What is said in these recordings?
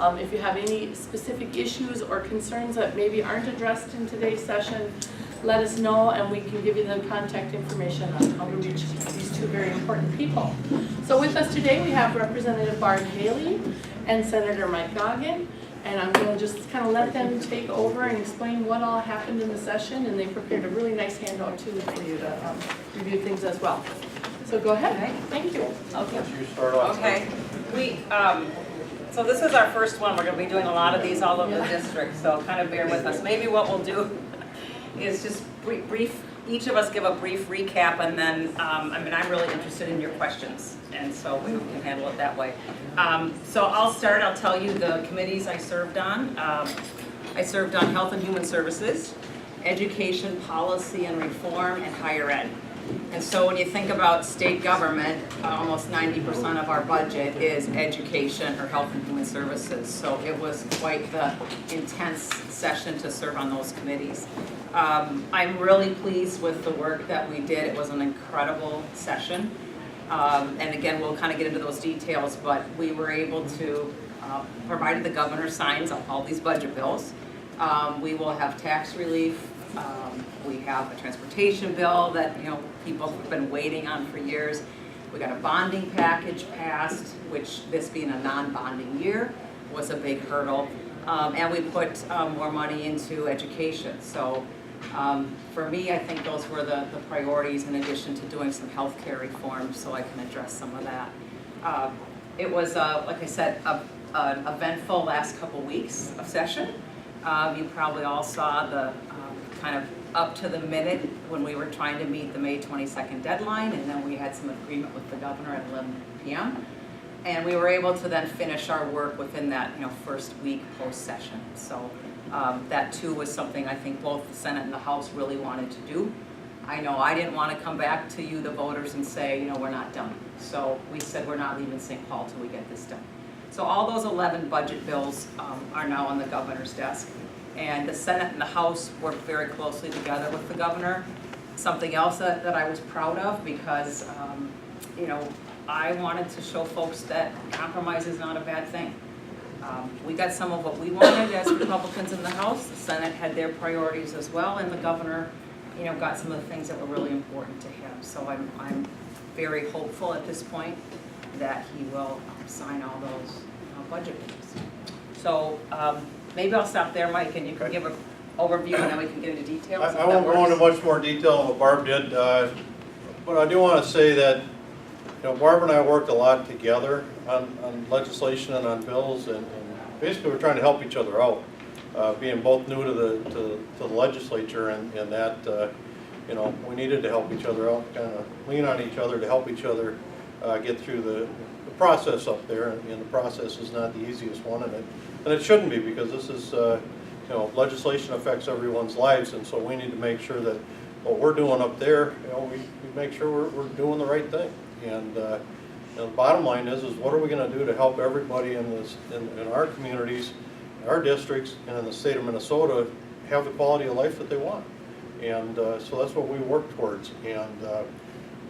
If you have any specific issues or concerns that maybe aren't addressed in today's session, let us know and we can give you the contact information on how to reach these two very important people. So with us today we have Representative Barb Haley and Senator Mike Goggin, and I'm going to just kind of let them take over and explain what all happened in the session, and they prepared a really nice handout too for you to review things as well. So go ahead. Okay. Thank you. Okay. You start off. Okay, so this is our first one. We're going to be doing a lot of these all over the district, so kind of bear with us. Maybe what we'll do is just brief, each of us give a brief recap, and then, I'm really interested in your questions, and so we can handle it that way. So I'll start. I'll tell you the committees I served on. I served on Health and Human Services, Education, Policy and Reform, and Higher Ed. And so when you think about state government, almost 90% of our budget is education or health and human services. So it was quite the intense session to serve on those committees. I'm really pleased with the work that we did. It was an incredible session. And again, we'll kind of get into those details, but we were able to provide the governor signs on all these budget bills. We will have tax relief. We have a transportation bill that people have been waiting on for years. We got a bonding package passed, which this being a non-bonding year was a big hurdle. And we put more money into education. So for me, I think those were the priorities in addition to doing some healthcare reform, so I can address some of that. It was, like I said, an eventful last couple weeks of session. You probably all saw the kind of up to the minute when we were trying to meet the May 22nd deadline, and then we had some agreement with the governor at 11 p.m. And we were able to then finish our work within that first week post-session. So that too was something I think both the Senate and the House really wanted to do. I know I didn't want to come back to you, the voters, and say, we're not done. So we said we're not leaving St. Paul till we get this done. So all those 11 budget bills are now on the governor's desk. And the Senate and the House worked very closely together with the governor. Something else that I was proud of because, I wanted to show folks that compromise is not a bad thing. We got some of what we wanted as Republicans in the House. The Senate had their priorities as well, and the governor, got some of the things that were really important to him. So I'm very hopeful at this point that he will sign all those budget bills. So maybe I'll stop there, Mike, and you can give an overview, and then we can get into details. I won't go into much more detail than what Barb did, but I do want to say that Barb and I worked a lot together on legislation and on bills, and basically we're trying to help each other out, being both new to the legislature, and that we needed to help each other out, kind of lean on each other to help each other get through the process up there, and the process is not the easiest one, and it shouldn't be, because this is legislation affects everyone's lives, and so we need to make sure that what we're doing up there, we make sure we're doing the right thing. And the bottom line is what are we going to do to help everybody in our communities, our districts, and in the state of Minnesota have the quality of life that they want. And so that's what we work towards. And a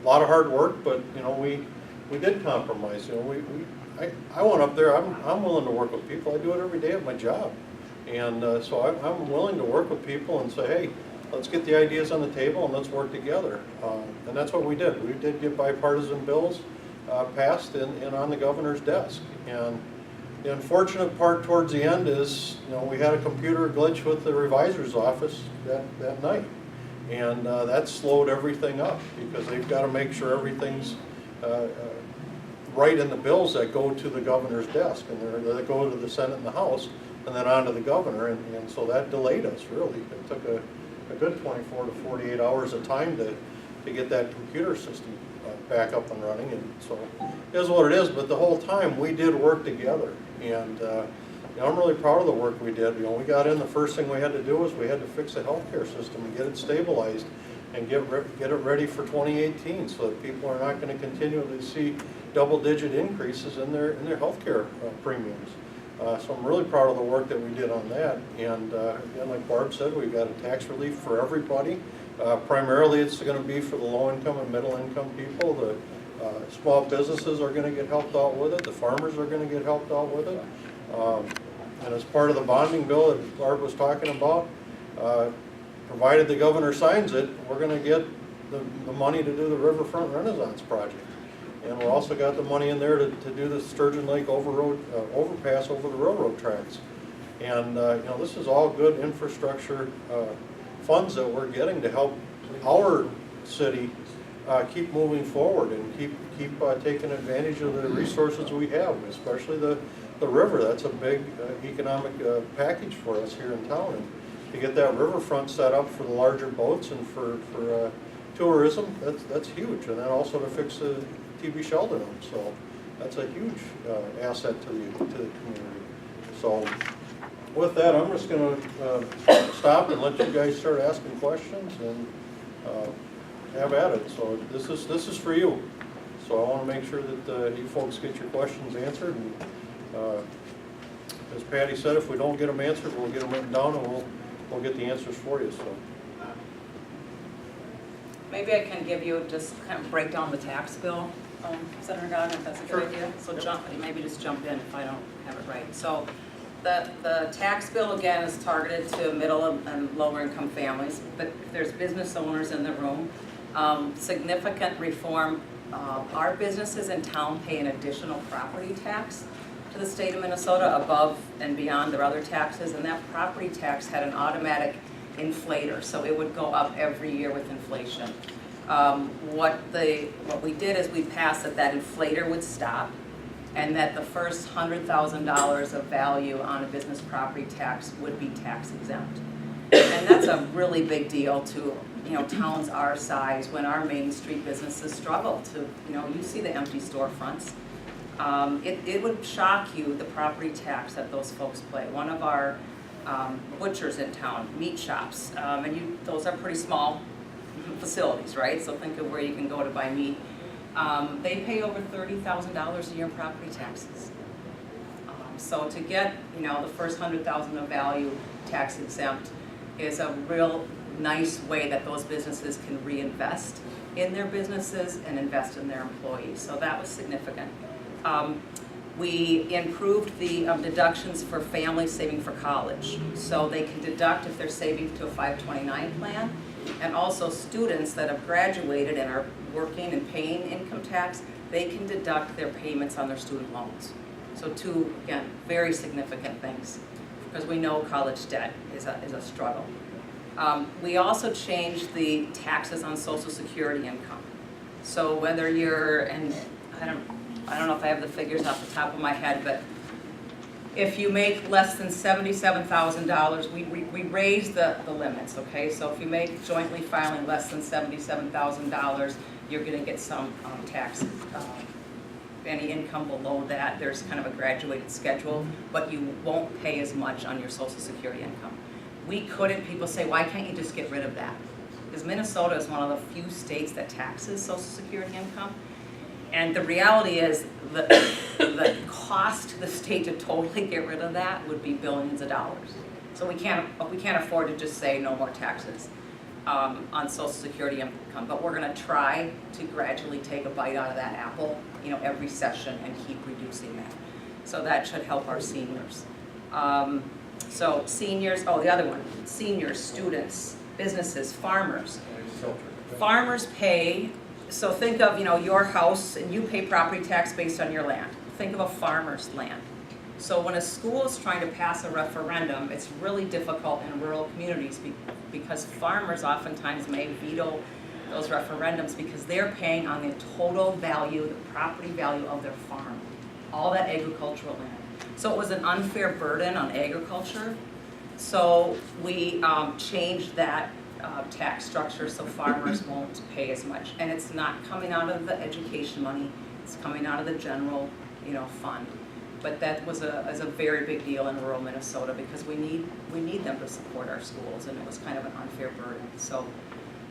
lot of hard work, but we did compromise. I went up there. I'm willing to work with people. I do it every day at my job, and so I'm willing to work with people and say, hey, let's get the ideas on the table and let's work together. And that's what we did. We did get bipartisan bills passed and on the governor's desk. And the unfortunate part towards the end is, we had a computer glitch with the revisor's office that night, and that slowed everything up because they've got to make sure everything's right in the bills that go to the governor's desk, and they go to the Senate and the House, and then on to the governor, and so that delayed us, really. It took a good 24 to 48 hours of time to get that computer system back up and running, and so it is what it is, but the whole time we did work together, and I'm really proud of the work we did. We got in, the first thing we had to do was we had to fix the healthcare system and get it stabilized and get it ready for 2018 so that people are not going to continually see double-digit increases in their healthcare premiums. So I'm really proud of the work that we did on that. And again, like Barb said, we've got a tax relief for everybody. Primarily it's going to be for the low-income and middle-income people. The small businesses are going to get helped out with it. The farmers are going to get helped out with it. And as part of the bonding bill that Barb was talking about, provided the governor signs it, we're gonna get the money to do the Riverfront Renaissance project. And we're also got the money in there to do the Sturgeon Lake overpass over the railroad tracks. And you know, this is all good infrastructure funds that we're getting to help our city keep moving forward and keep taking advantage of the resources we have, especially the river. That's a big economic package for us here in town. And to get that riverfront set up for the larger boats and for tourism, that's huge. And then also to fix the TB Sheldon Dam. So that's a huge asset to the community. So with that, I'm just going to stop and let you guys start asking questions and have at it. So this is for you. So I want to make sure that you folks get your questions answered. And as Patty said, if we don't get them answered, we'll get them written down and we'll get the answers for you. So Maybe I can give you, just kind of break down the tax bill, Senator Godwin, if that's a good idea. So maybe just jump in if I don't have it right. So the tax bill, again, is targeted to middle and lower income families, but there's business owners in the room. Significant reform. Our businesses in town pay an additional property tax to the state of Minnesota above and beyond their other taxes, and that property tax had an automatic inflator, so it would go up every year with inflation. What we did is we passed that inflator would stop, and that the first $100,000 of value on a business property tax would be tax exempt. And that's a really big deal to towns our size, when our Main Street businesses struggle to, you see the empty storefronts. It would shock you, the property tax that those folks pay. One of our butchers in town, meat shops, and those are pretty small facilities, right? So think of where you can go to buy meat. They pay over $30,000 a year in property taxes. So to get the first $100,000 of value tax exempt is a real nice way that those businesses can reinvest in their businesses and invest in their employees. So that was significant. We improved the deductions for families saving for college. So they can deduct if they're saving to a 529 plan, and also students that have graduated and are working and paying income tax, they can deduct their payments on their student loans. So two, again, very significant things, because we know college debt is a struggle. We also changed the taxes on Social Security income. So whether you're, and I don't know if I have the figures off the top of my head, but if you make less than $77,000, we raised the limits, okay? So if you make jointly filing less than $77,000, you're gonna get some tax. Any income below that, there's kind of a graduated schedule, but you won't pay as much on your Social Security income. We couldn't, people say, why can't you just get rid of that? Because Minnesota is one of the few states that taxes Social Security income. And the reality is the cost to the state to totally get rid of that would be billions of dollars. So we can't afford to just say no more taxes on Social Security income. But we're going to try to gradually take a bite out of that apple, every session, and keep reducing that. So that should help our seniors. So seniors, the other one, seniors, students, businesses, farmers. Farmers pay. So think of, your house, and you pay property tax based on your land. Think of a farmer's land. So when a school is trying to pass a referendum, it's really difficult in rural communities because farmers oftentimes may veto those referendums because they're paying on the total value, the property value of their farm, all that agricultural land. So it was an unfair burden on agriculture. So we changed that tax structure so farmers won't pay as much, and it's not coming out of the education money, it's coming out of the general fund. But that was a very big deal in rural Minnesota because we need them to support our schools, and it was kind of an unfair burden. So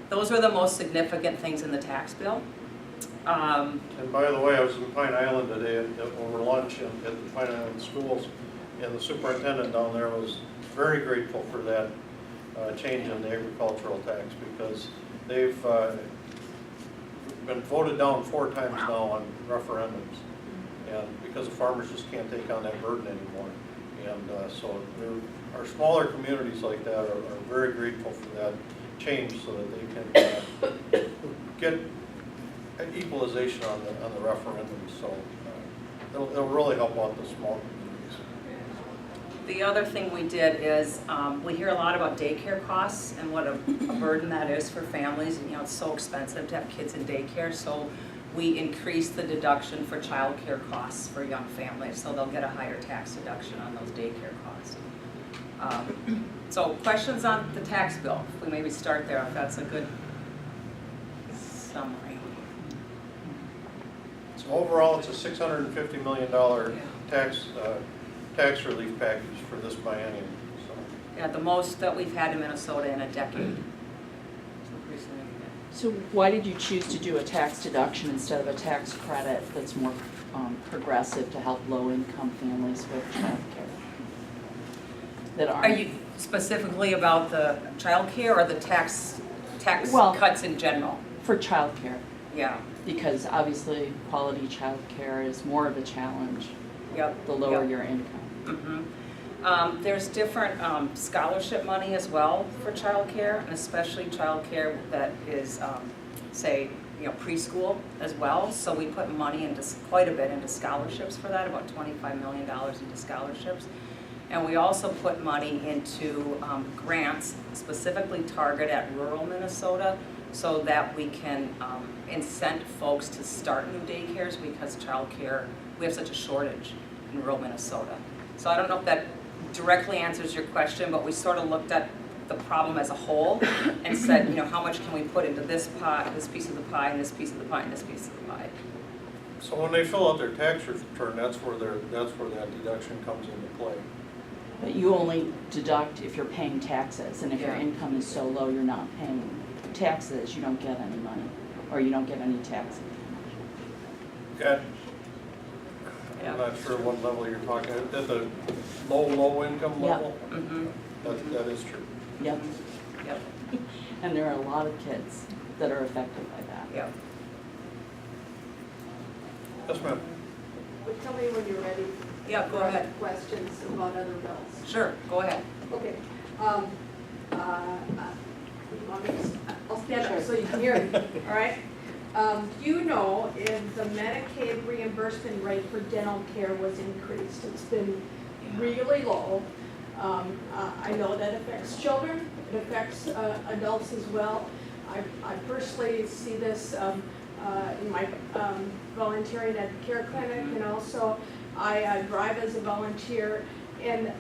those were the most significant things in the tax bill. And by the way, I was in Pine Island today over lunch at the Pine Island schools, and the superintendent down there was very grateful for that change in the agricultural tax because they've been voted down 4 times now on referendums, and because the farmers just can't take on that burden anymore. And so our smaller communities like that are very grateful for that change so that they can get an equalization on the referendum. So it'll really help out the small communities. The other thing we did is, we hear a lot about daycare costs and what a burden that is for families. You know, it's so expensive to have kids in daycare, so we increased the deduction for childcare costs for young families, so they'll get a higher tax deduction on those daycare costs. So questions on the tax bill? If we maybe start there, if that's a good summary. So overall, it's a $650 million tax relief package for this biennium. So. Yeah, the most that we've had in Minnesota in a decade. So why did you choose to do a tax deduction instead of a tax credit that's more progressive to help low-income families with childcare? That Are you specifically about the childcare or the tax Well- cuts in general? for childcare? Yeah, Because obviously quality childcare is more of a challenge yep. the lower yep. your income. There's different scholarship money as well for childcare, and especially childcare that is, say, preschool as well. So we put money into quite a bit into scholarships for that, about $25 million into scholarships. And we also put money into grants specifically targeted at rural Minnesota so that we can incent folks to start new daycares because childcare, we have such a shortage in rural Minnesota. So I don't know if that directly answers your question, but we sort of looked at the problem as a whole and said, how much can we put into this pot, this piece of the pie, and this piece of the pie, and this piece of the pie. So when they fill out their tax return, that's where that deduction comes into play. But you only deduct if you're paying taxes, and if your Yeah. income is so low you're not paying taxes, you don't get any money, or you don't get any tax income. I'm not sure what level you're talking, at the low income Yeah. level? Mm-hmm. That is true. Yep. Yep. And there are a lot of kids that are affected by that. Yep. Yes, ma'am. Well, tell me when you're ready. Yeah, go ahead. Questions about other bills. Sure, go ahead. Okay. You want me to- I'll stand up Sure. so you can hear me, all right? Do you know if the Medicaid reimbursement rate for dental care was increased? It's been really low. I know that affects children, it affects adults as well. I personally see this in my volunteering at the care clinic, and also I drive as a volunteer, and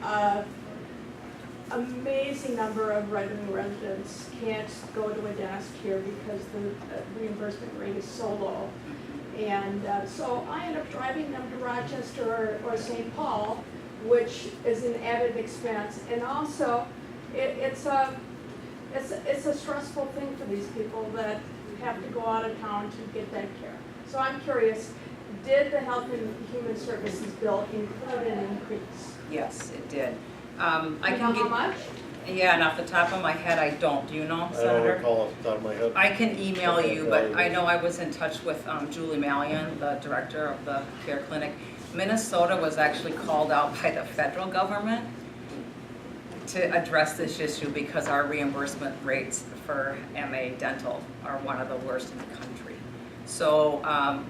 amazing number of Redmond residents can't go to a dentist here because the reimbursement rate is so low. And so I end up driving them to Rochester or St. Paul, which is an added expense. And also, it's a stressful thing for these people that have to go out of town to get that care. So I'm curious, did the Health and Human Services bill include an increase? Yes, it did. I I can how get, much? yeah, and off the top of my head, I don't. Do you know, I don't Senator? recall off the top of my head. I can email you, but I know I was in touch with Julie Mallion, the director of the care clinic. Minnesota was actually called out by the federal government to address this issue because our reimbursement rates for MA dental are one of the worst in the country. So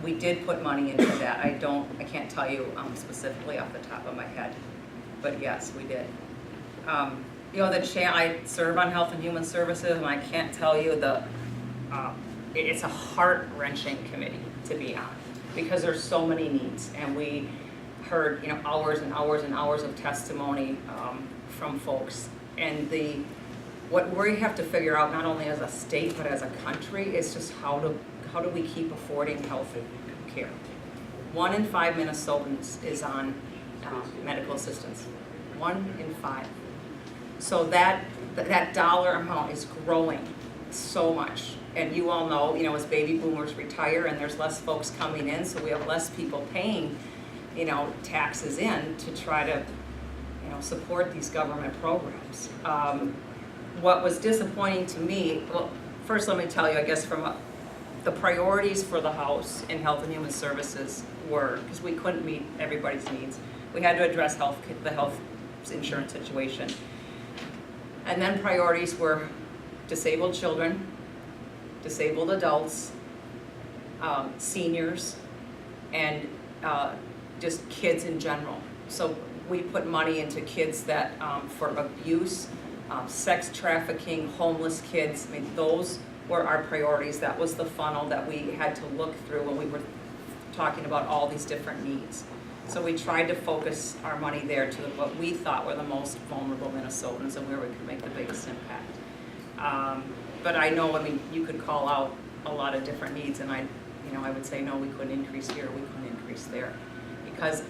we did put money into that. I can't tell you specifically off the top of my head, but yes, we did. I serve on Health and Human Services, and I can't tell you it's a heart-wrenching committee to be on because there's so many needs, and we heard hours and hours and hours of testimony from folks, and what we have to figure out not only as a state but as a country is just how do we keep affording health care. 1 in 5 Minnesotans is on medical assistance. 1 in 5. So that dollar amount is growing so much. And you all know, as baby boomers retire and there's less folks coming in, so we have less people paying, taxes in to try to, support these government programs. What was disappointing to me, well, first let me tell you, I guess from the priorities for the House in Health and Human Services were, because we couldn't meet everybody's needs, we had to address the health insurance situation. And then priorities were disabled children, disabled adults, seniors, and just kids in general. So we put money into kids that, for abuse, sex trafficking, homeless kids. I mean, those were our priorities. That was the funnel that we had to look through when we were talking about all these different needs. So we tried to focus our money there to what we thought were the most vulnerable Minnesotans and where we could make the biggest impact. But I know, I mean, you could call out a lot of different needs, and I would say, no, we couldn't increase here, we couldn't increase there. Because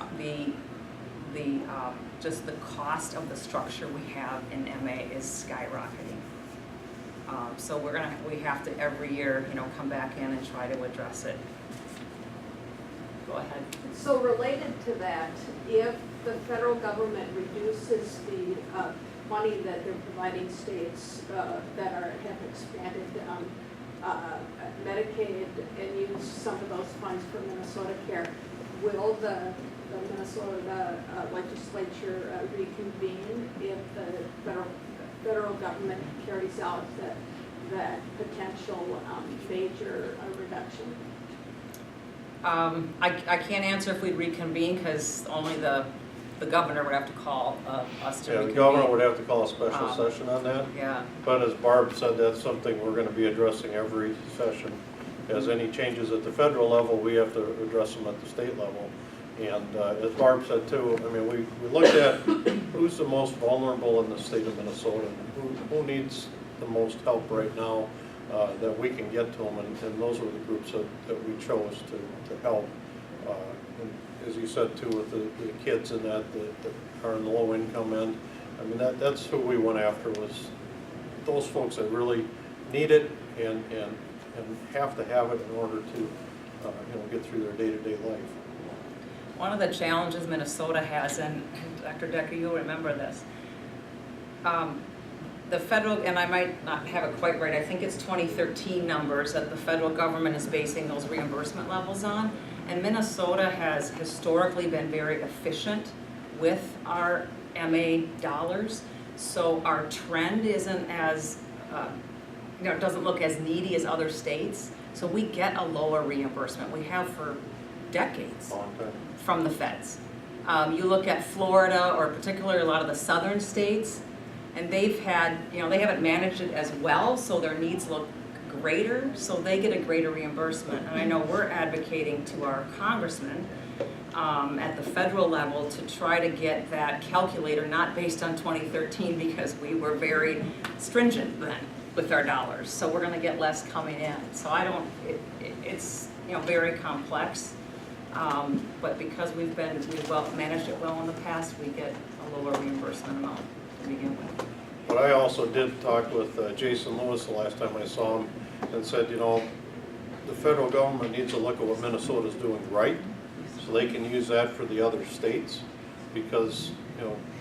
just the cost of the structure we have in MA is skyrocketing. So we have to every year, come back in and try to address it. Go ahead. So related to that, if the federal government reduces the money that they're providing states that have expanded Medicaid and use some of those funds for Minnesota Care, will the Minnesota legislature reconvene if the federal government carries out that potential major reduction? I can't answer if we'd reconvene because only the governor would have to call us to Yeah, the reconvene. governor would have to call a special session on that. Yeah. But as Barb said, that's something we're gonna be addressing every session. As any changes at the federal level, we have to address them at the state level. And as Barb said too, I mean, we looked at who's the most vulnerable in the state of Minnesota, who needs the most help right now that we can get to them, and those were the groups that we chose to help. And as you said too, with the kids and that are in the low income end, I mean, that's who we went after, was those folks that really need it and have to have it in order to get through their day-to-day life. One of the challenges Minnesota has, and Dr. Decker, you'll remember this, the federal, and I might not have it quite right, I think it's 2013 numbers that the federal government is basing those reimbursement levels on. And Minnesota has historically been very efficient with our MA dollars. So our trend isn't as, it doesn't look as needy as other states. So we get a lower reimbursement. We have for decades Long time. from the feds. You look at Florida, or particularly a lot of the southern states, and they've had, they haven't managed it as well, so their needs look greater, so they get a greater reimbursement. And I know we're advocating to our congressman at the federal level to try to get that calculator not based on 2013, because we were very stringent then with our dollars. So we're gonna get less coming in. So it's very complex. But because we've managed it well in the past, we get a lower reimbursement amount to begin with. But I also did talk with Jason Lewis the last time I saw him, and said, the federal government needs to look at what Minnesota's doing right, so they can use that for the other states, because,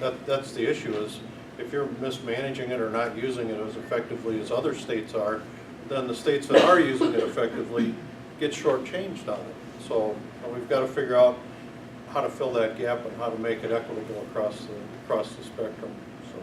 that's the issue, is if you're mismanaging it or not using it as effectively as other states are, then the states that are using it effectively get shortchanged on it. So we've got to figure out how to fill that gap and how to make it equitable across the spectrum. So.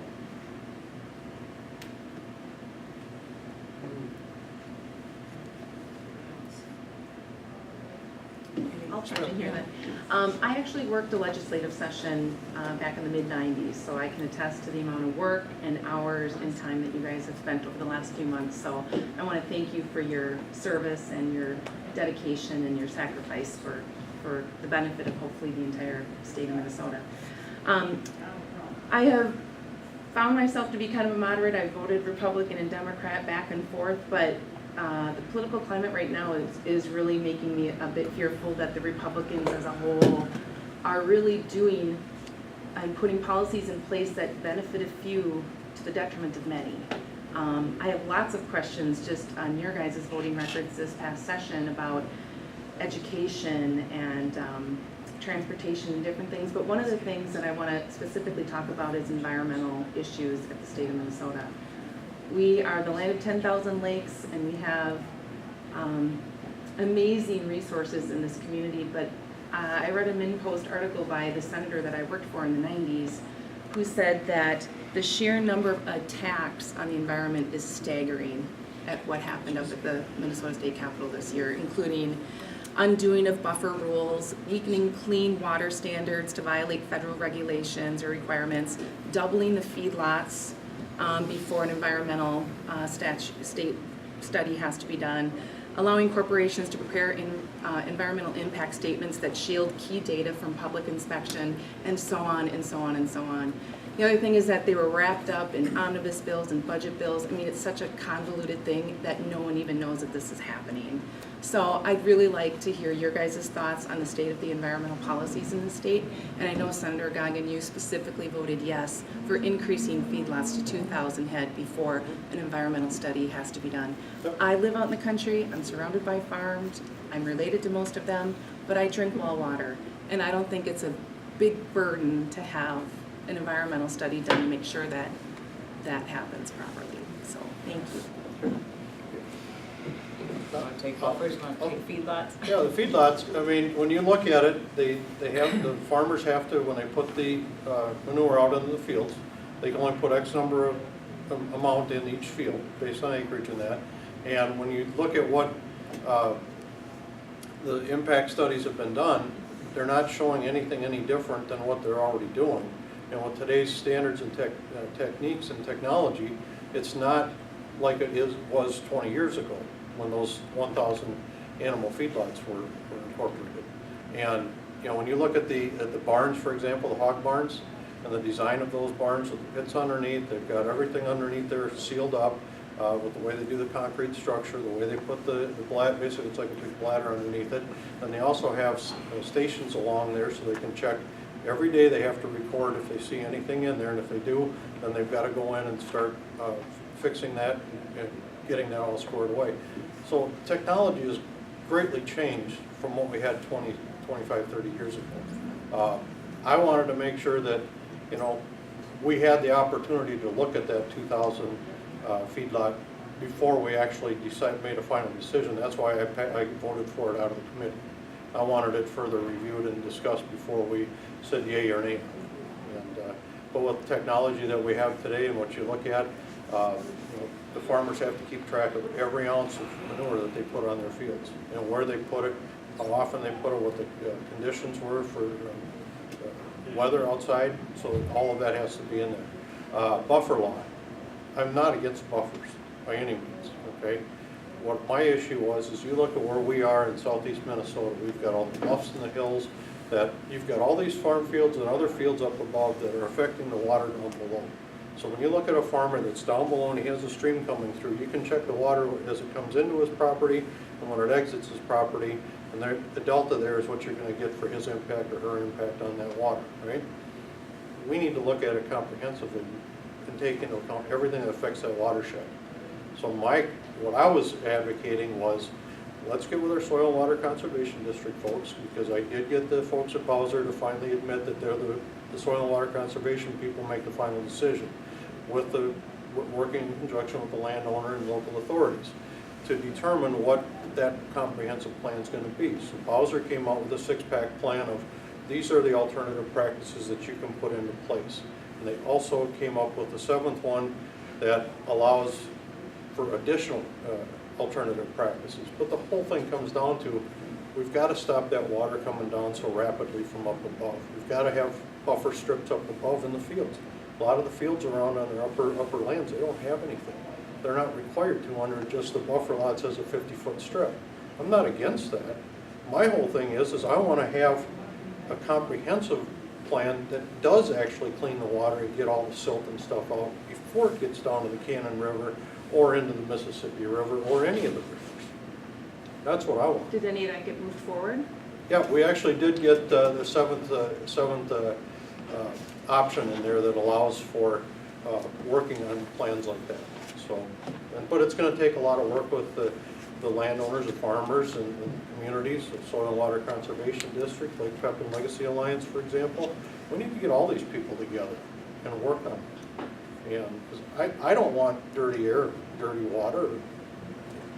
I'll jump in here then. I actually worked a legislative session back in the mid-90s, so I can attest to the amount of work and hours and time that you guys have spent over the last few months. So I want to thank you for your service and your dedication and your sacrifice for the benefit of hopefully the entire state of Minnesota. I have found myself to be kind of a moderate. I voted Republican and Democrat back and forth, but the political climate right now is really making me a bit fearful that the Republicans as a whole are really doing and putting policies in place that benefit a few to the detriment of many. I have lots of questions just on your guys' voting records this past session about education and transportation and different things, but one of the things that I want to specifically talk about is environmental issues at the state of Minnesota. We are the land of 10,000 lakes, and we have amazing resources in this community, but I read a MinnPost article by the senator that I worked for in the 90s who said that the sheer number of attacks on the environment is staggering at what happened up at the Minnesota State Capitol this year, including undoing of buffer rules, weakening clean water standards to violate federal regulations or requirements, doubling the feedlots before an environmental state study has to be done, allowing corporations to prepare environmental impact statements that shield key data from public inspection, and so on and so on and so on. The other thing is that they were wrapped up in omnibus bills and budget bills. I mean, it's such a convoluted thing that no one even knows that this is happening. So I'd really like to hear your guys' thoughts on the state of the environmental policies in the state. And I know Senator Goggin, you specifically voted yes for increasing feedlots to 2,000 head before an environmental study has to be done. I live out in the country, I'm surrounded by farms, I'm related to most of them, but I drink well water. And I don't think it's a big burden to have an environmental study done to make sure that that happens properly. So, thank you. Want to take buffers, want to take feedlots? Yeah, the feedlots, I mean, when you look at it, the farmers have to, when they put the manure out into the fields, they can only put X number of amount in each field based on acreage and that. And when you look at what the impact studies have been done, they're not showing anything any different than what they're already doing. And with today's standards and techniques and technology, it's not like it was 20 years ago when those 1,000 animal feedlots were incorporated. And you know, when you look at the barns, for example, the hog barns, and the design of those barns with the pits underneath, they've got everything underneath there sealed up with the way they do the concrete structure, the way they put the bladder, basically it's like a big bladder underneath it. And they also have stations along there so they can check. Every day they have to record if they see anything in there, and if they do, then they've got to go in and start fixing that and getting that all squared away. So technology has greatly changed from what we had 20, 25, 30 years ago. I wanted to make sure that, you know, we had the opportunity to look at that 2,000 feedlot before we actually made a final decision. That's why I voted for it out of the committee. I wanted it further reviewed and discussed before we said yay or nay. And, but with the technology that we have today and what you look at, you know, the farmers have to keep track of every ounce of manure that they put on their fields, and where they put it, how often they put it, what the conditions were for weather outside, so all of that has to be in there. Buffer law. I'm not against buffers by any means, okay? What my issue was is you look at where we are in southeast Minnesota, we've got all the bluffs and the hills, that you've got all these farm fields and other fields up above that are affecting the water down below. So when you look at a farmer that's down below and he has a stream coming through, you can check the water as it comes into his property and when it exits his property, and the delta there is what you're going to get for his impact or her impact on that water, right? We need to look at it comprehensively and take into account everything that affects that watershed. So what I was advocating was, let's get with our Soil and Water Conservation District folks, because I did get the folks at Bowser to finally admit that they're the Soil and Water Conservation people make the final decision, with working in conjunction with the landowner and local authorities to determine what that comprehensive plan is going to be. So Bowser came out with a 6-pack plan of these are the alternative practices that you can put into place. And they also came up with the 7th one that allows for additional alternative practices. But the whole thing comes down to, we've got to stop that water coming down so rapidly from up above. We've got to have buffer strips up above in the fields. A lot of the fields around on their upper lands, they don't have anything. They're not required to under just the buffer lot says a 50-foot strip. I'm not against that. My whole thing is I want to have a comprehensive plan that does actually clean the water and get all the silt and stuff out before it gets down to the Cannon River or into the Mississippi River or any of the rivers. That's what I want. Did any of that get moved forward? Yeah, we actually did get the seventh option in there that allows for working on plans like that. So, but it's going to take a lot of work with the landowners, the farmers, and communities, the Soil and Water Conservation District, Lake Pepin Legacy Alliance, for example. We need to get all these people together and work on it. And 'cause I don't want dirty air, dirty water,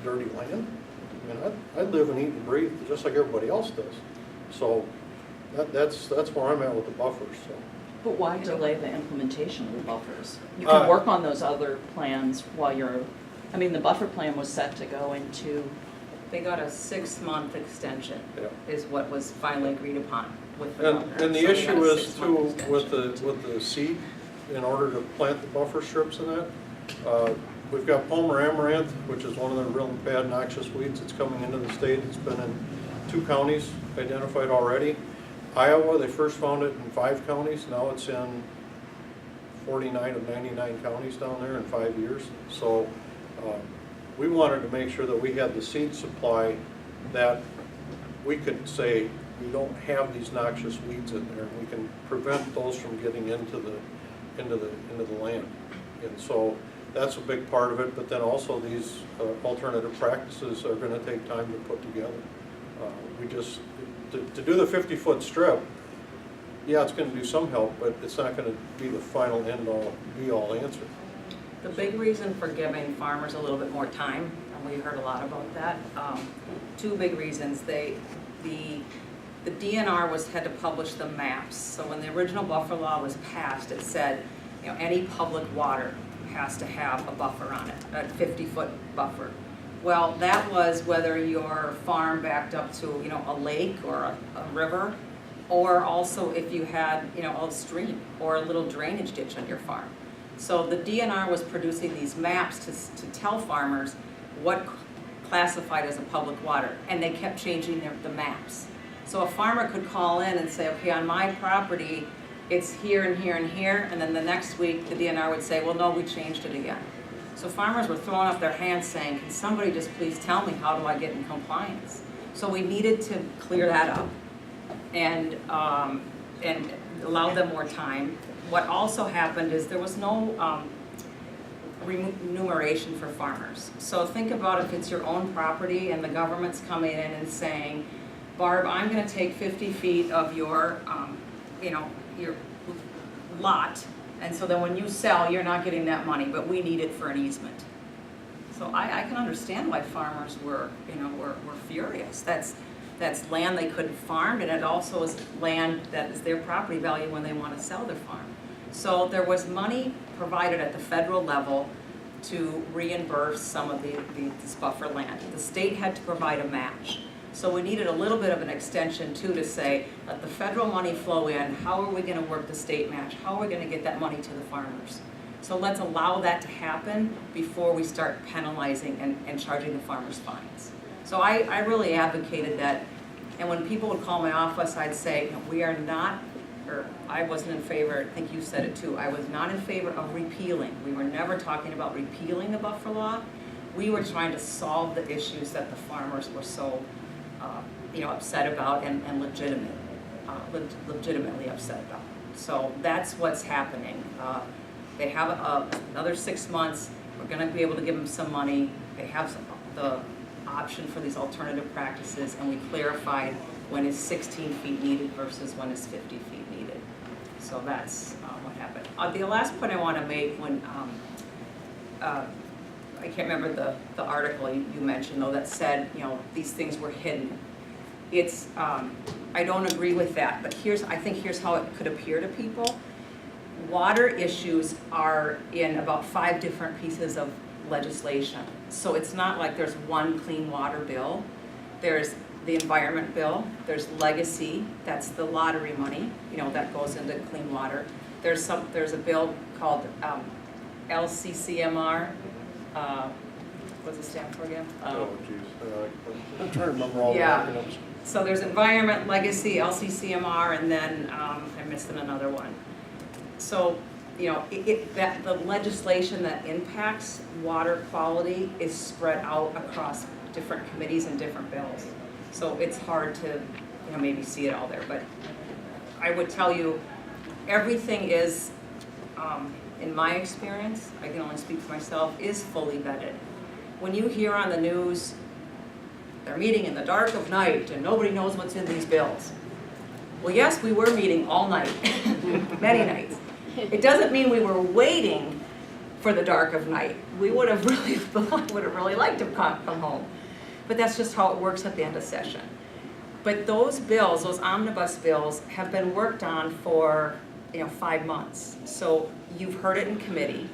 dirty land. I mean, I live and eat and breathe just like everybody else does. So that's where I'm at with the buffers. So. But why delay the implementation of the buffers? You Uh, can work on those other plans while you're, I mean, the buffer plan was set to go into, They got a 6-month extension, Yeah. is what was finally agreed upon with the governor. And the So they issue got a is 6-month too, extension. with the seed, in order to plant the buffer strips in that, we've got Palmer amaranth, which is one of the real bad noxious weeds that's coming into the state. It's been in 2 counties identified already. Iowa, they first found it in 5 counties, now it's in 49 of 99 counties down there in 5 years. So we wanted to make sure that we had the seed supply that we could say, we don't have these noxious weeds in there. We can prevent those from getting into the land. And so that's a big part of it, but then also these alternative practices are gonna take time to put together. We just, to do the 50-foot strip, yeah, it's gonna do some help, but it's not gonna be the final end-all, be-all answer. The big reason for giving farmers a little bit more time, and we heard a lot about that, 2 big reasons. The DNR had to publish the maps. So when the original buffer law was passed, it said, you know, any public water has to have a buffer on it, a 50-foot buffer. Well, that was whether your farm backed up to, you know, a lake or a river, or also if you had, you know, a stream or a little drainage ditch on your farm. So the DNR was producing these maps to tell farmers what classified as a public water, and they kept changing the maps. So a farmer could call in and say, okay, on my property, it's here and here and here, and then the next week, the DNR would say, well, no, we changed it again. So farmers were throwing up their hands saying, can somebody just please tell me, how do I get in compliance? So we needed to clear that up and allow them more time. What also happened is there was no remuneration for farmers. So think about if it's your own property and the government's coming in and saying, Barb, I'm gonna take 50 feet of your, you know, your lot, and so then when you sell, you're not getting that money, but we need it for an easement. So I can understand why farmers were furious. That's land they couldn't farm, and it also is land that is their property value when they want to sell their farm. So there was money provided at the federal level to reimburse some of this buffer land. The state had to provide a match. So we needed a little bit of an extension too to say, let the federal money flow in, how are we gonna work the state match? How are we gonna get that money to the farmers? So let's allow that to happen before we start penalizing and charging the farmers fines. So I really advocated that, and when people would call my office, I'd say, we are not, or I wasn't in favor, I think you said it too, I was not in favor of repealing. We were never talking about repealing the buffer law. We were trying to solve the issues that the farmers were so upset about and legitimately upset about. So that's what's happening. They have another 6 months. We're going to be able to give them some money. They have the option for these alternative practices, and we clarified when is 16 feet needed versus when is 50 feet needed. So that's what happened. The last point I want to make, when I can't remember the article you mentioned though that said, these things were hidden. It's, I don't agree with that, but I think here's how it could appear to people. Water issues are in about 5 different pieces of legislation. So it's not like there's one clean water bill. There's the environment bill, there's legacy, that's the lottery money, that goes into clean water. There's a bill called LCCMR, what does it stand for again? Oh, geez, I'm trying to remember all the Yeah. acronyms. So there's environment, legacy, LCCMR, and then I'm missing another one. So, that the legislation that impacts water quality is spread out across different committees and different bills. So it's hard to, maybe see it all there, but I would tell you, everything is, in my experience, I can only speak for myself, is fully vetted. When you hear on the news, they're meeting in the dark of night and nobody knows what's in these bills. Well, yes, we were meeting all night, many nights. It doesn't mean we were waiting for the dark of night. We would have really liked to come home. But that's just how it works at the end of session. But those bills, those omnibus bills, have been worked on for 5 months. So you've heard it in committee,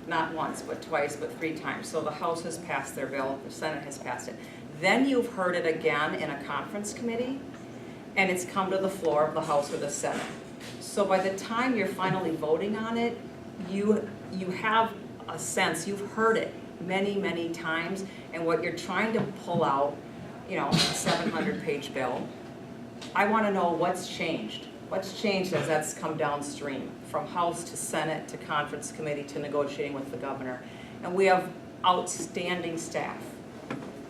not once, but twice, but 3 times. So the House has passed their bill, the Senate has passed it. Then you've heard it again in a conference committee, and it's come to the floor of the House or the Senate. So by the time you're finally voting on it, you have a sense, you've heard it many, many times, and what you're trying to pull out, a 700-page bill, I want to know what's changed. What's changed as that's come downstream, from House to Senate to conference committee to negotiating with the governor. And we have outstanding staff.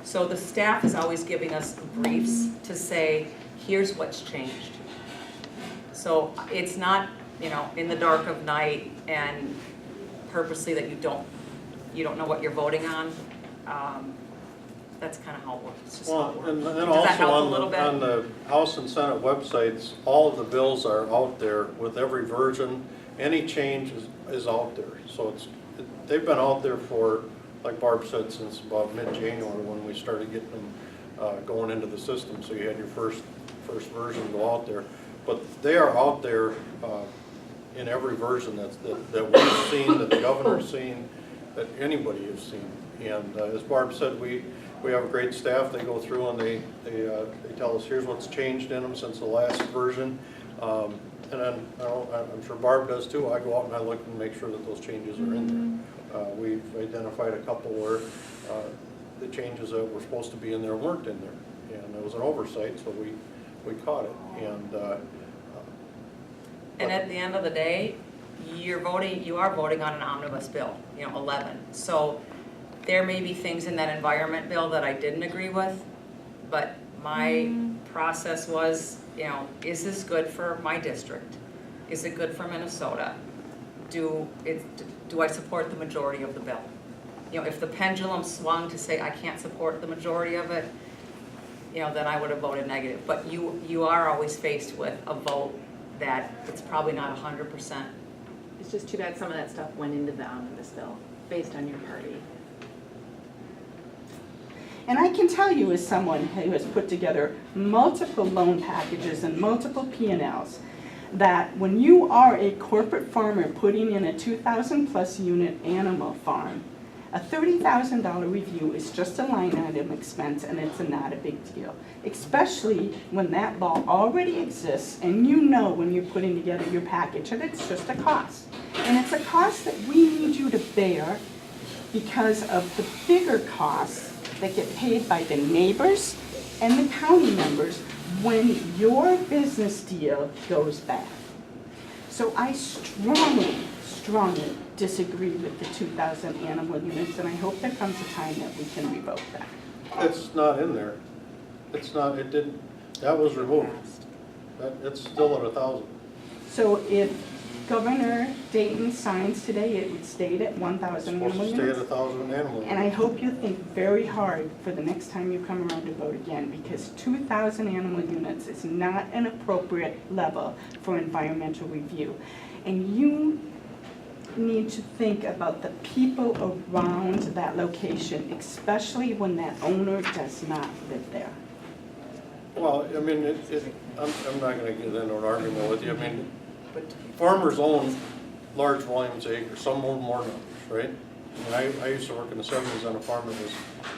So the staff is always giving us briefs to say, here's what's changed. So it's not, in the dark of night and purposely that you don't know what you're voting on. That's kind of how it works. It's just how it Well, works. and then Does that also help a little bit? on the House and Senate websites, all of the bills are out there with every version. Any change is out there. So they've been out there for, like Barb said, since about mid-January when we started getting them going into the system. So you had your first version go out there. But they are out there in every version that we've seen, that the governor's seen, that anybody has seen. And as Barb said, we have a great staff. They go through and they tell us, here's what's changed in them since the last version. And then I'm sure Barb does too. I go out and I look and make sure that those changes are in there. We've identified a couple where the changes that were supposed to be in there weren't in there. And it was an oversight, so we caught it. And at the end of the day, you are voting on an omnibus bill, 11. So there may be things in that environment bill that I didn't agree with, but my process was, is this good for my district? Is it good for Minnesota? Do I support the majority of the bill? If the pendulum swung to say I can't support the majority of it, then I would have voted negative. But you are always faced with a vote that it's probably not 100%. It's just too bad some of that stuff went into the omnibus bill, based on your party. And I can tell you, as someone who has put together multiple loan packages and multiple P&Ls, that when you are a corporate farmer putting in a 2,000+ unit animal farm, a $30,000 review is just a line item expense, and it's not a big deal. Especially when that law already exists and you know when you're putting together your package that it's just a cost. And it's a cost that we need you to bear because of the bigger costs that get paid by the neighbors and the county members when your business deal goes bad. So I strongly disagree with the 2,000 animal units, and I hope there comes a time that we can revoke that. It's not in there. That was removed. It's still at 1,000. So if Governor Dayton signs today, it would stay at 1,000 It's supposed animal to stay at units. 1,000 animal And I units. hope you think very hard for the next time you come around to vote again, because 2,000 animal units is not an appropriate level for environmental review. And you need to think about the people around that location, especially when that owner does not live there. Well, I mean, I'm not gonna get into an argument with you. I mean, farmers own large volumes of acres, some own more than others, right? I mean, I used to work in the 70s on a farm that was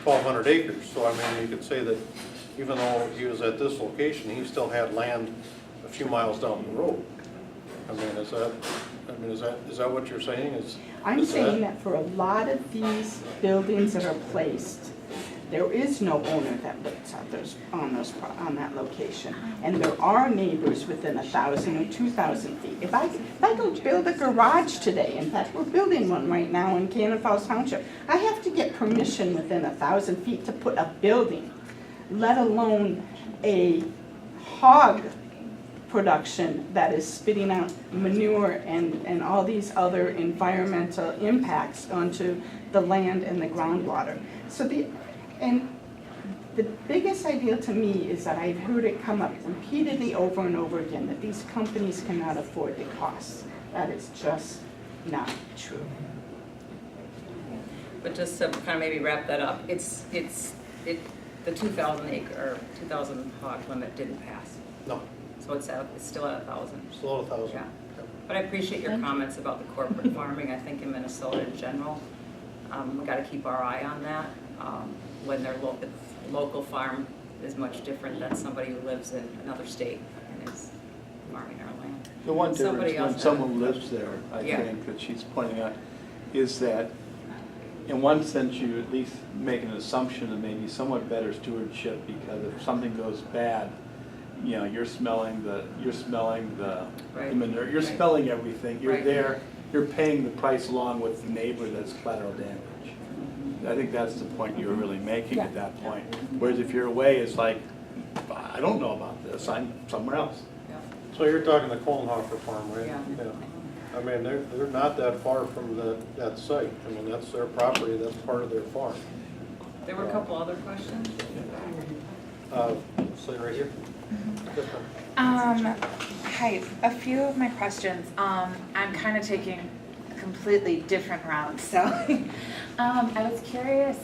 1,200 acres, so I mean, you could say that even though he was at this location, he still had land a few miles down the road. I mean, is that what you're saying? I'm saying that for a lot of these buildings that are placed, there is no owner that lives on that location. And there are neighbors within 1,000 or 2,000 feet. If I go build a garage today, in fact, we're building one right now in Cannon Falls Township, I have to get permission within 1,000 feet to put a building, let alone a hog production that is spitting out manure and all these other environmental impacts onto the land and the groundwater. So the biggest idea to me is that I've heard it come up repeatedly over and over again that these companies cannot afford the costs. That is just not true. But just to kind of maybe wrap that up, the 2,000 acre, or 2,000 hog limit didn't pass. No, So it's still at 1,000. still at 1,000. Yeah. But I appreciate your comments about the corporate farming. I think in Minnesota in general, we gotta keep our eye on that. When their local farm is much different than somebody who lives in another state and is farming our land. The one Somebody difference when else someone had- lives there, I Yeah. think, that she's pointing out, is that in one sense, you at least make an assumption of maybe somewhat better stewardship, because if something goes bad, you know, you're smelling the Right. manure, you're Right. smelling everything, you're Right. there, you're paying the price along with the neighbor that's collateral damage. I think that's the point you were really making at that point. Whereas if you're away, it's like, I don't know about this, I'm somewhere else. Yeah. So you're talking the Kohlenhofer farm, right? Yeah. I mean, they're not that far from that site. I mean, that's their property, that's part of their farm. There were a couple other questions. Say right here. Hi, a few of my questions, I'm kind of taking a completely different route, so, I was curious,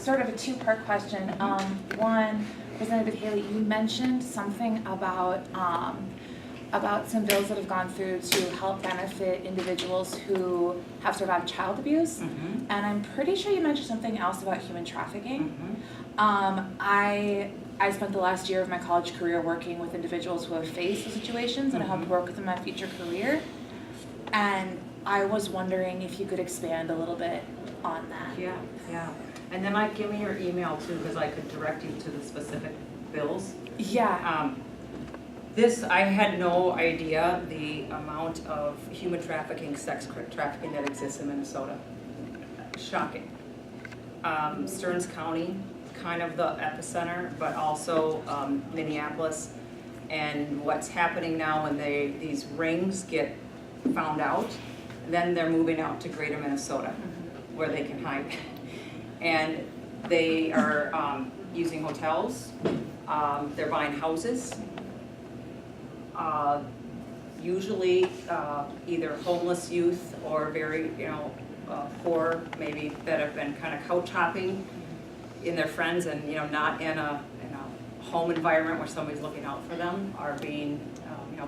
sort of a two-part question. One, Representative Haley, you mentioned something about some bills that have gone through to help benefit individuals who have survived child abuse, and I'm pretty sure you mentioned something else about human trafficking. I spent the last year of my college career working with individuals who have faced those situations, and I helped work with them in my future career. And I was wondering if you could expand a little bit on that. Yeah. And then give me your email too, because I could direct you to the specific bills. Yeah. I had no idea the amount of human trafficking, sex trafficking that exists in Minnesota. Shocking. Stearns County, kind of the epicenter, but also Minneapolis. And what's happening now when these rings get found out, then they're moving out to greater Minnesota, where they can hide. And they are using hotels, they're buying houses. Usually either homeless youth or very, poor, maybe that have been kind of couch hopping in their friends and, not in a home environment where somebody's looking out for them, are being,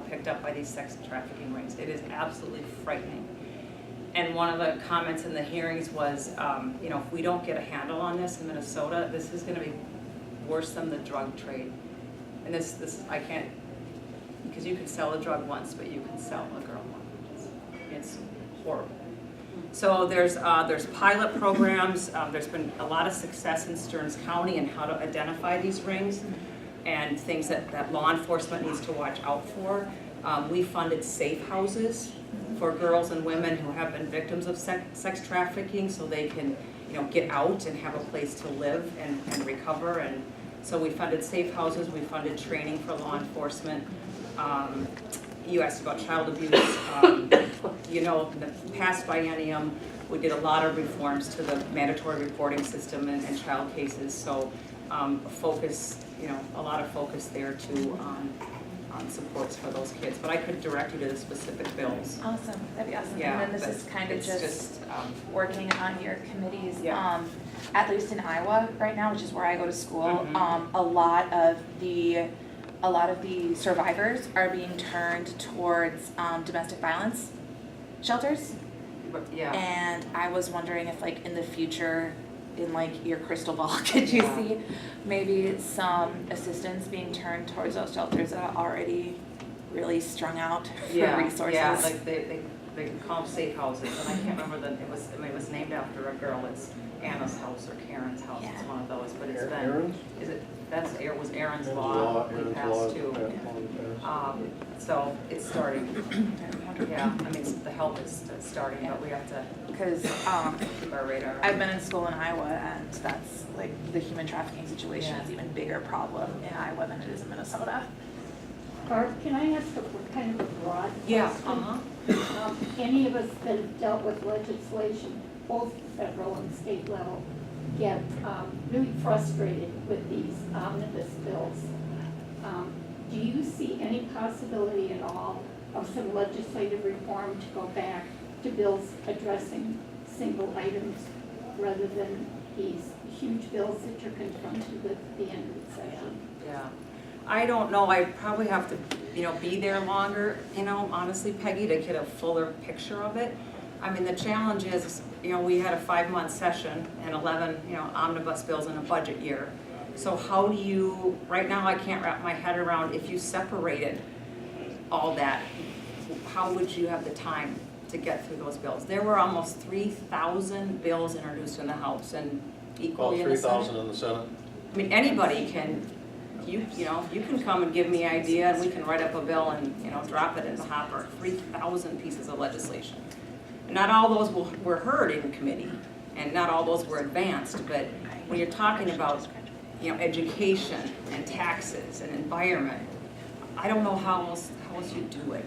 picked up by these sex trafficking rings. It is absolutely frightening. And one of the comments in the hearings was, if we don't get a handle on this in Minnesota, this is gonna be worse than the drug trade. And this I can't, because you can sell a drug once, but you can sell a girl once. It's horrible. So there's pilot programs. There's been a lot of success in Stearns County in how to identify these rings and things that law enforcement needs to watch out for. We funded safe houses for girls and women who have been victims of sex trafficking, so they can, get out and have a place to live and recover. And so we funded safe houses. We funded training for law enforcement. You asked about child abuse. In the past biennium, we did a lot of reforms to the mandatory reporting system and child cases. So a lot of focus there too on supports for those kids. But I could direct you to the specific bills. Awesome, that'd be awesome. Yeah, And then this but is kind of it's just working on your committees. Yeah. At least in Iowa right now, which is where I go to school, Mhm. a lot of the survivors are being turned towards domestic violence shelters. But, yeah. And I was wondering if in the future, in your crystal ball, could you Yeah. see maybe some assistance being turned towards those shelters that are already really strung out for resources? Yeah, they call them safe houses, and I can't remember it was named after a girl. It's Anna's house or Karen's house. It's Yeah. one of those, but it's been. Aaron's? Was Aaron's Aaron's law we Aaron's passed law, too. yeah. So it's starting. Yeah, the help is starting, but we have to Because keep our radar. I've been in school in Iowa, and that's the human trafficking situation is an even bigger problem in Iowa than it is in Minnesota. Barb, can I ask kind of a broad Yeah, question? Any of us that have dealt with legislation, both federal and state level, get really frustrated with these omnibus bills. Do you see any possibility at all of some legislative reform to go back to bills addressing single items rather than these huge bills that you're confronted with at the end of the session? Yeah. I don't know. I probably have to be there longer, honestly, Peggy, to get a fuller picture of it. I mean, the challenge is, we had a 5-month session and 11, omnibus bills in a budget year. So how do you, right now I can't wrap my head around, if you separated all that, how would you have the time to get through those bills? There were almost 3,000 bills introduced in the House and About equally in the Senate. 3,000 in the Senate. I mean, anybody can, you can come and give me an idea and we can write up a bill and, drop it in the hopper. 3,000 pieces of legislation. Not all those were heard in committee and not all those were advanced, but when you're talking about, education and taxes and environment, I don't know how else you do it,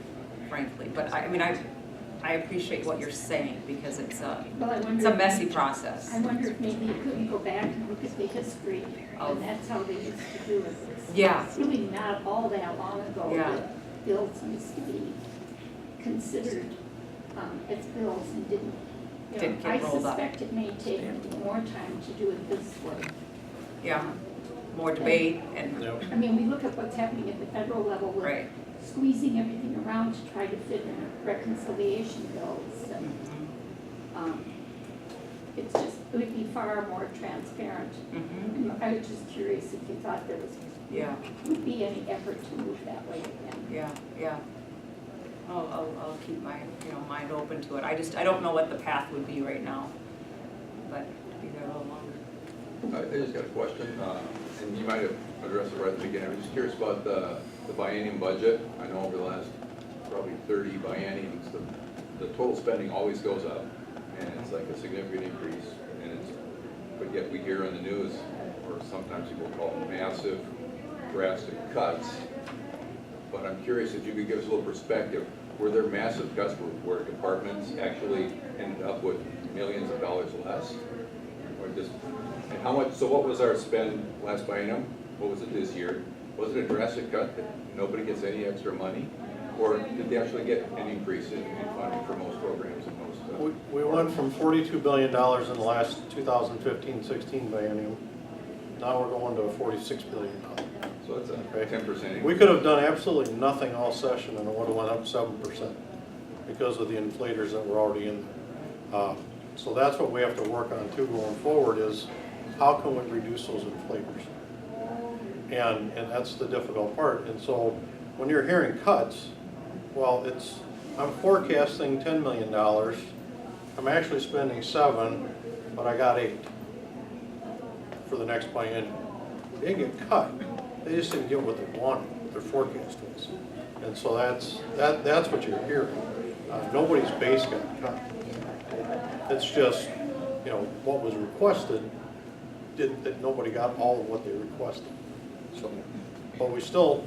frankly, but I appreciate what you're saying because it's a messy process. I wonder if maybe you couldn't go back and look at the history, and that's how they used to do it. Yeah. It's really not all that long ago Yeah. that bills used to be considered as bills and didn't. Didn't get rolled up. I suspect it may take more time to do it this way. Yeah, more debate and, Yep. I mean, we look at what's happening at the federal level with right. squeezing everything around to try to fit in reconciliation bills. And, it's just, it would be far more transparent. Mhm. And I was just curious if you thought there Yeah, would be any effort to move that way again. yeah. I'll keep my, mind open to it. I don't know what the path would be right now, but to be there a little longer. I just got a question, and you might have addressed it right at the beginning. I'm just curious about the biennium budget. I know over the last probably 30 bienniums, the total spending always goes up, and it's like a significant increase. But yet we hear on the news, or sometimes people call them massive, drastic cuts. But I'm curious if you could give us a little perspective. Were there massive cuts where departments actually ended up with millions of dollars less? Or just, and how much, so what was our spend last biennium? What was it this year? Was it a drastic cut that nobody gets any extra money? Or did they actually get an increase in funding for most programs and most? We went from $42 billion in the last 2015-16 biennium. Now we're going to a $46 billion. So it's a 10% increase. We could have done absolutely nothing all session and it would have went up 7% because of the inflators that were already in there. So that's what we have to work on too going forward is how can we reduce those inflators? And that's the difficult part. And so when you're hearing cuts, well, I'm forecasting $10 million. I'm actually spending 7, but I got 8 for the next biennium. They didn't get cut. They just didn't get what they wanted, what their forecast was. And so that's what you're hearing. Nobody's base got cut. It's just, what was requested, that nobody got all of what they requested. So, but we still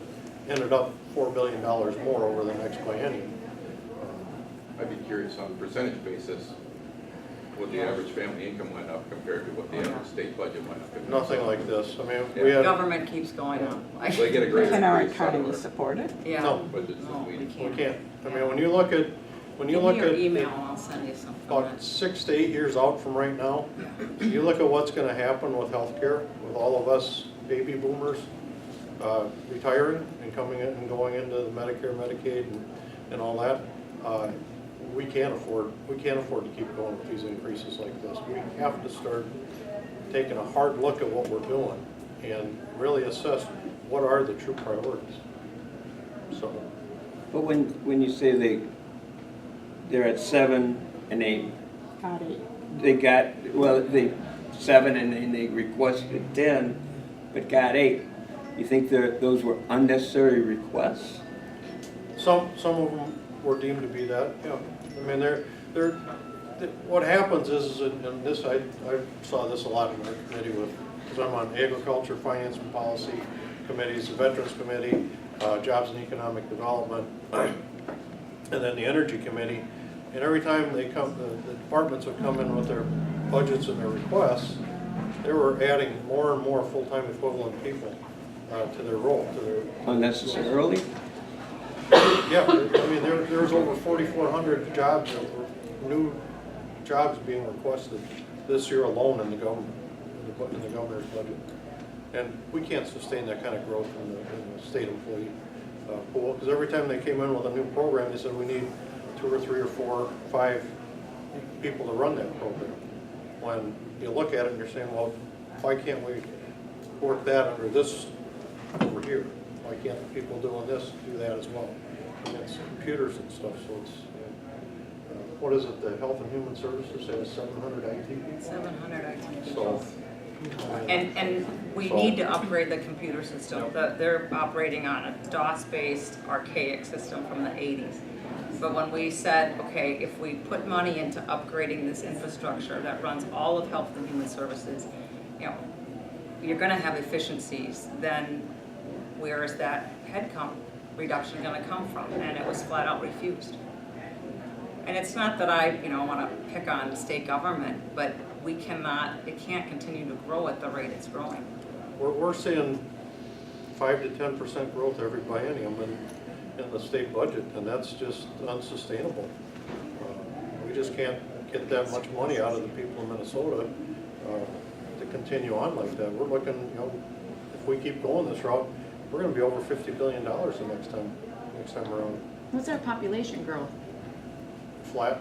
ended up $4 billion more over the next biennium. I'd be curious on a percentage basis, what the average family income went up compared to what the average state budget went up. Nothing like this. I mean, Yeah. we had, Government keeps going up. So they get a great Can our increase out of economy our support it? Yeah. No. budgets No, than we we do. we can't. I mean, when you look at Give me your email and I'll send you something. about 6 to 8 years out from right now, you look at what's going to happen with healthcare, with all of us baby boomers retiring and coming in and going into the Medicare, Medicaid, and all that. We can't afford to keep going with these increases like this. We have to start taking a hard look at what we're doing and really assess what are the true priorities. So. But when you say they're at 7 and 8, Got it. they got, they 7 and they requested 10, but got 8. You think those were unnecessary requests? Some of them were deemed to be that, yeah. I mean, what happens is, and this, I saw this a lot in our committee because I'm on Agriculture, Finance and Policy Committees, the Veterans Committee, Jobs and Economic Development, and then the Energy Committee. And every time they come, the departments would come in with their budgets and their requests, they were adding more and more full-time equivalent people to their role, to their... Unnecessarily? Yeah, I mean, there's over 4,400 jobs, new jobs being requested this year alone in the government, in the governor's budget. And we can't sustain that kind of growth in the state employee pool, because every time they came in with a new program, they said we need 2 or 3 or 4 or 5 people to run that program. When you look at it and you're saying, well, why can't we work that under this over here? Why can't the people doing this do that as well? And it's computers and stuff, so it's, what is it, the Health and Human Services has 700 IT people? 700 IT So, people. And we So- need to upgrade the computer system. They're operating on a DOS-based archaic system from the 80s. But when we said, okay, if we put money into upgrading this infrastructure that runs all of Health and Human Services, you know, you're gonna have efficiencies, then where is that headcount reduction gonna come from? And it was flat out refused. And it's not that I, wanna pick on the state government, but we cannot, it can't continue to grow at the rate it's growing. we're seeing 5 to 10% growth every biennium in the state budget, and that's just unsustainable. We just can't get that much money out of the people in Minnesota to continue on like that. We're looking, if we keep going this route, we're gonna be over $50 billion the next time around. What's our population growth? Flat.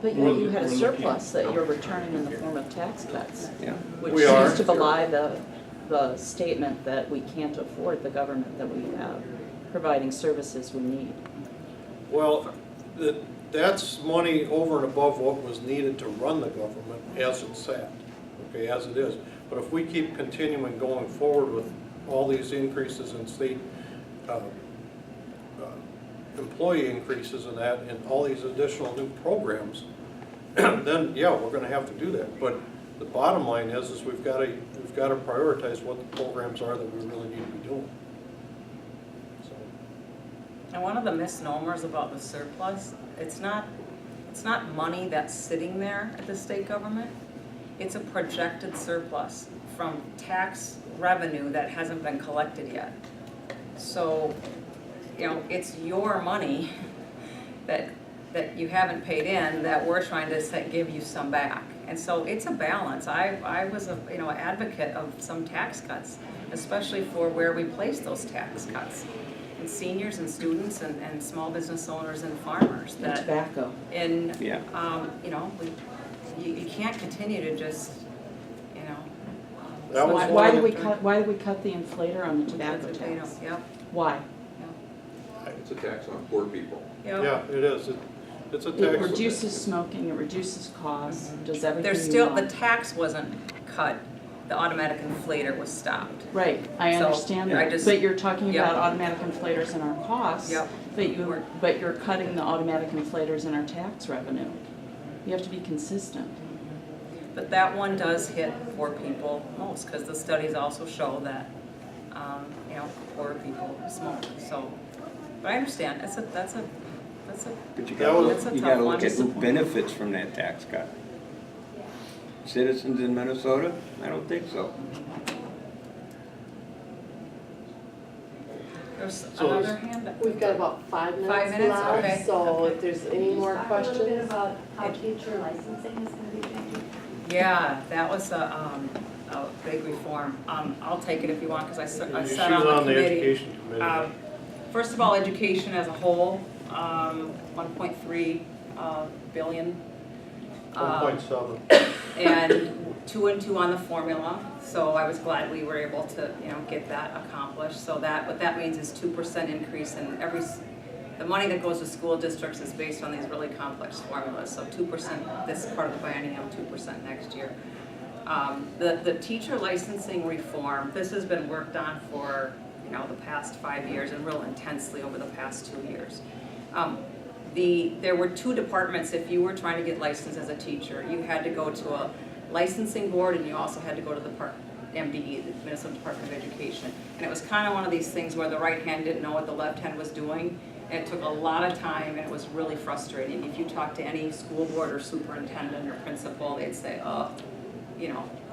But you had a surplus that you're returning in the form of tax cuts. Yeah. Which We are. seems to belie the statement that we can't afford the government that we have, providing services we need. Well, that's money over and above what was needed to run the government as it sat, okay, as it is. But if we keep continuing going forward with all these increases in state employee increases and that, and all these additional new programs, then yeah, we're gonna have to do that. But the bottom line is we've gotta prioritize what the programs are that we really need to be doing. So. And one of the misnomers about the surplus, it's not money that's sitting there at the state government. It's a projected surplus from tax revenue that hasn't been collected yet. So, it's your money that you haven't paid in that we're trying to give you some back. And so it's a balance. I was an advocate of some tax cuts, especially for where we place those tax cuts. And seniors and students and small business owners and farmers. And tobacco. And, Yeah. you can't continue to just, That was Why one do of we the- cut, why do we cut the inflator on the tobacco tax? Yep. Why? It's a tax on poor people. Yeah, it is. It's a It tax. reduces smoking, it reduces costs, does everything There's you still, the want. tax wasn't cut, the automatic inflator was stopped. Right, I So, understand I that, just- but you're talking Yep. about automatic inflators in our costs. Yep. But you're cutting the automatic inflators in our tax revenue. You have to be consistent. But that one does hit poor people most, because the studies also show that, poor people smoke, so. But I understand, that's a But you That was- that's a you tough gotta one. look at who benefits from that tax cut. Citizens in Minnesota? I don't think so. There's So another hand up. We've got about 5 minutes 5 minutes, left, okay. so if there's any more Talk a little bit questions. about how teacher licensing is gonna be changing. Yeah, that was a big reform. I'll take it if you want, because I sat She's on the on the committee. education committee. First of all, education as a whole, 1.3 billion. 1.7. And 2 and 2 on the formula, so I was glad we were able to, get that accomplished. So what that means is 2% increase in the money that goes to school districts is based on these really complex formulas. So 2% this part of the biennium, 2% next year. The teacher licensing reform, this has been worked on for, the past 5 years and real intensely over the past 2 years. There were 2 departments. If you were trying to get licensed as a teacher, you had to go to a licensing board, and you also had to go to the MDE, the Minnesota Department of Education. And it was kind of one of these things where the right hand didn't know what the left hand was doing, and it took a lot of time, and it was really frustrating. If you talk to any school board or superintendent or principal, they'd say,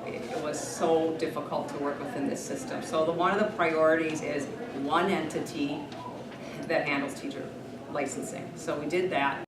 it was so difficult to work within this system. So one of the priorities is one entity that handles teacher licensing. So we did that.